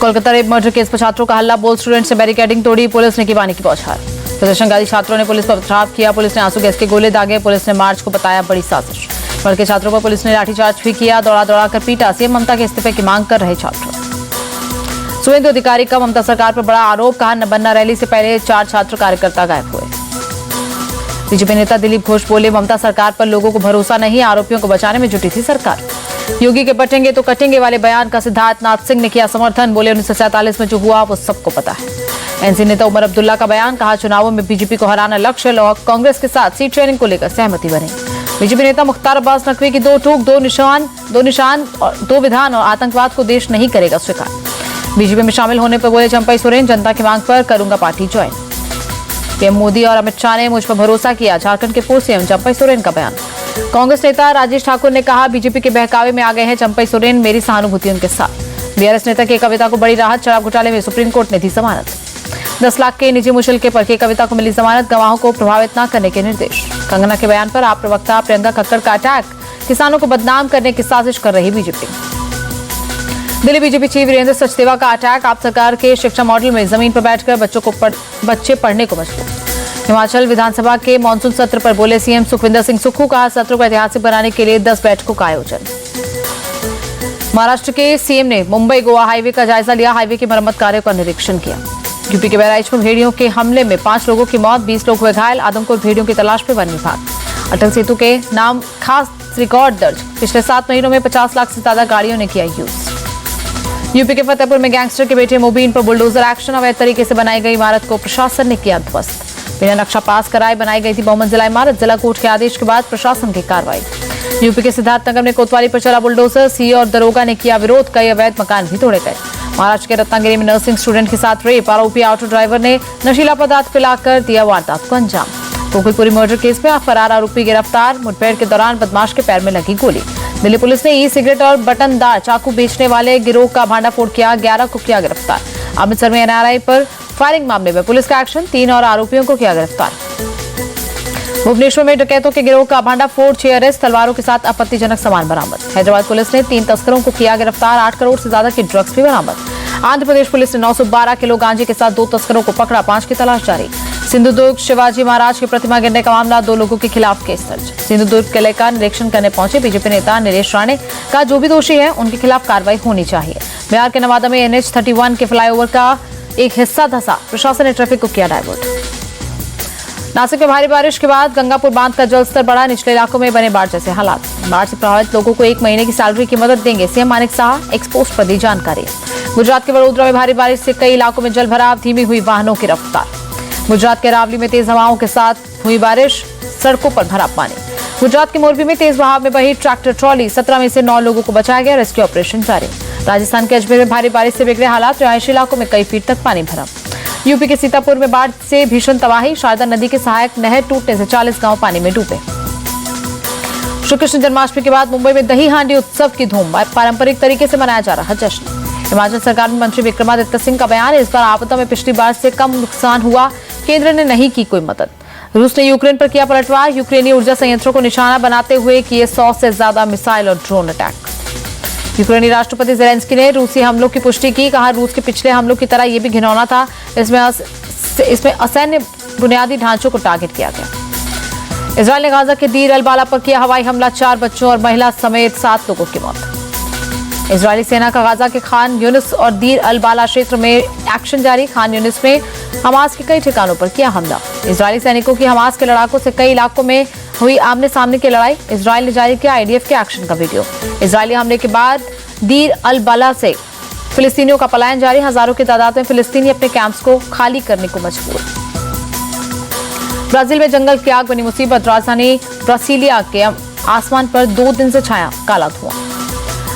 Kolkata rape murder case पर छात्रों का हल्ला बोल, स्टूडेंट से बैरिकेडिंग तोड़ी, पुलिस ने की पानी की बौछार। प्रदर्शनकारी छात्रों ने पुलिस पर पथराव किया, पुलिस ने आंसू गैस के गोले दागे, पुलिस ने मार्च को बताया बड़ी साजिश। भड़के छात्रों पर पुलिस ने लाठीचार्ज भी किया, दौड़ा दौड़ा कर पीटा। सीएम ममता के इस्तीफे की मांग कर रहे छात्र। सुवेंदु अधिकारी का ममता सरकार पर बड़ा आरोप, कहा नबन्ना रैली से पहले 4 छात्र कार्यकर्ता गायब हुए। बीजेपी नेता दिलीप घोष बोले, ममता सरकार पर लोगों को भरोसा नहीं, आरोपियों को बचाने में जुटी थी सरकार। योगी के बटेंगे तो कटेंगे वाले बयान का सिद्धार्थनाथ सिंह ने किया समर्थन, बोले 1947 में जो हुआ वो सबको पता है। एनसी नेता उमर अब्दुल्ला का बयान, कहा चुनावों में बीजेपी को हराना लक्ष्य, लोग कांग्रेस के साथ सीट शेयरिंग को लेकर सहमति बनी। बीजेपी नेता मुख्तार अब्बास नकवी की 2 टूक 2 निशान और 2 विधान और आतंकवाद को देश नहीं करेगा स्वीकार। बीजेपी में शामिल होने पर बोले चंपई सोरेन, जनता की मांग पर करूंगा पार्टी ज्वाइन। पीएम मोदी और अमित शाह ने मुझ पर भरोसा किया, झारखंड के पूर्व सीएम चंपई सोरेन का बयान। कांग्रेस नेता राजेश ठाकुर ने कहा, बीजेपी के बहकावे में आ गए हैं चंपई सोरेन, मेरी सहानुभूति उनके साथ। बीआरएस नेता के कविता को बड़ी राहत, शराब घोटाले में सुप्रीम कोर्ट ने दी जमानत। 10 लाख के निजी मुचलके पर के कविता को मिली जमानत, गवाहों को प्रभावित न करने के निर्देश। कंगना के बयान पर आप प्रवक्ता प्रियंका कक्कड़ का अटैक, किसानों को बदनाम करने की साजिश कर रही BJP. Delhi BJP chief Virendra Sachdeva का अटैक, आप सरकार के शिक्षा मॉडल में जमीन पर बैठकर बच्चे पढ़ने को मजबूर। हिमाचल विधानसभा के मानसून सत्र पर बोले सीएम सुखविंदर सिंह सुक्खू, कहा सत्र को ऐतिहासिक बनाने के लिए 10 बैठकों का आयोजन। महाराष्ट्र के सीएम ने मुंबई गोवा हाईवे का जायजा लिया, हाईवे की मरम्मत कार्य का निरीक्षण किया। यूपी के बहराइच में भेड़ियों के हमले में 5 लोगों की मौत, 20 लोग हुए घायल, आदमपुर भेड़ियों की तलाश में वन विभाग। अटल सेतु के नाम खास रिकॉर्ड दर्ज, पिछले 7 महीनों में 50 लाख से ज्यादा गाड़ियों ने किया यूज। यूपी के फतेहपुर में गैंगस्टर के बेटे मुबीन पर बुलडोजर एक्शन, अवैध तरीके से बनाई गई इमारत को प्रशासन ने किया ध्वस्त। बिना नक्शा पास कराए बनाई गई थी बहुमंजिला इमारत, जिला कोर्ट के आदेश के बाद प्रशासन की कार्रवाई। यूपी के सिद्धार्थनगर में कोतवाली पर चला बुलडोजर, सीए और दरोगा ने किया विरोध, कई अवैध मकान भी तोड़े गए। महाराष्ट्र के रत्नागिरी में नर्सिंग स्टूडेंट के साथ रेप, आरोपी ऑटो ड्राइवर ने नशीला पदार्थ पिलाकर दिया वारदात को अंजाम। गोकुलपुरी मर्डर केस में फरार आरोपी गिरफ्तार, मुठभेड़ के दौरान बदमाश के पैर में लगी गोली। दिल्ली पुलिस ने ई सिगरेट और बटनदार चाकू बेचने वाले गिरोह का भांडाफोड़ किया, 11 को किया गिरफ्तार। अमृतसर में एनआरआई पर फायरिंग मामले में पुलिस का एक्शन, 3 और आरोपियों को किया गिरफ्तार। भुवनेश्वर में डकैतों के गिरोह का भांडाफोड़, 6 अरेस्ट, तलवारों के साथ आपत्तिजनक सामान बरामद। हैदराबाद पुलिस ने 3 तस्करों को किया गिरफ्तार, 8 करोड़ से ज्यादा के ड्रग्स भी बरामद। आंध्र प्रदेश पुलिस ने 912 किलो गांजे के साथ 2 तस्करों को पकड़ा, 5 की तलाश जारी। सिंधुदुर्ग शिवाजी महाराज की प्रतिमा गिरने का मामला, 2 लोगों के खिलाफ केस दर्ज। सिंधुदुर्ग किले का निरीक्षण करने पहुंचे बीजेपी नेता नरेश राणे, कहा जो भी दोषी है उनके खिलाफ कार्रवाई होनी चाहिए। बिहार के नवादा में NH-31 के फ्लाईओवर का एक हिस्सा धंसा, प्रशासन ने ट्रैफिक को किया डायवर्ट। नासिक में भारी बारिश के बाद गंगापुर बांध का जलस्तर बढ़ा, निचले इलाकों में बने बाढ़ जैसे हालात। बाढ़ से प्रभावित लोगों को 1 महीने की सैलरी की मदद देंगे, सीएम मानिक साह एक्सपोस्ट पर दी जानकारी। गुजरात के वडोदरा में भारी बारिश से कई इलाकों में जल भराव, धीमी हुई वाहनों की रफ्तार। गुजरात के अरावली में तेज हवाओं के साथ हुई बारिश, सड़कों पर भरा पानी। गुजरात के मोरबी में तेज बहाव में बही ट्रैक्टर ट्रॉली, 17 में से 9 लोगों को बचाया गया, रेस्क्यू ऑपरेशन जारी। राजस्थान के अजमेर में भारी बारिश से बिगड़े हालात, रिहायशी इलाकों में कई फीट तक पानी भरा। यूपी के सीतापुर में बाढ़ से भीषण तबाही, शारदा नदी के सहायक नहर टूटने से 40 गांव पानी में डूबे। श्री कृष्ण जन्माष्टमी के बाद मुंबई में दही हांडी उत्सव की धूम, पारंपरिक तरीके से मनाया जा रहा जश्न। हिमाचल सरकार में मंत्री विक्रमादित्य सिंह का बयान, इस बार आपदा में पिछली बार से कम नुकसान हुआ, केंद्र ने नहीं की कोई मदद। रूस ने यूक्रेन पर किया पलटवार, यूक्रेनी ऊर्जा संयंत्रों को निशाना बनाते हुए किए 100 से ज्यादा मिसाइल और ड्रोन अटैक। यूक्रेनी राष्ट्रपति ज़ेलेंस्की ने रूसी हमलों की पुष्टि की, कहा रूस के पिछले हमलों की तरह ये भी घिनौना था, इसमें असैन्य बुनियादी ढांचों को टारगेट किया गया। इजरायल ने गाजा के दीर अल बाला पर किया हवाई हमला, 4 बच्चों और महिला समेत 7 लोगों की मौत। इजरायली सेना का गाजा के खान यूनिस और दीर अल बाला क्षेत्र में एक्शन जारी, खान यूनिस में हमास के कई ठिकानों पर किया हमला। इजरायली सैनिकों की हमास के लड़ाकों से कई इलाकों में हुई आमने सामने की लड़ाई, इजरायल ने जारी किया IDF के एक्शन का वीडियो। इजरायली हमले के बाद दीर अल बाला से फिलिस्तीनियों का पलायन जारी, हजारों की तादाद में फिलिस्तीनी अपने कैंप्स को खाली करने को मजबूर। ब्राजील में जंगल की आग बनी मुसीबत, राजधानी ब्रासिलिया के आसमान पर 2 दिन से छाया काला धुआं।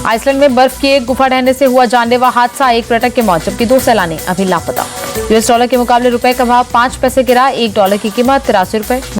आइसलैंड में बर्फ की एक गुफा ढहने से हुआ जानलेवा हादसा, 1 पर्यटक की मौत जबकि 2 सैलानी अभी लापता। US डॉलर के मुकाबले रुपए का भाव 5 पैसे गिरा, $1 की कीमत 83 रुपए।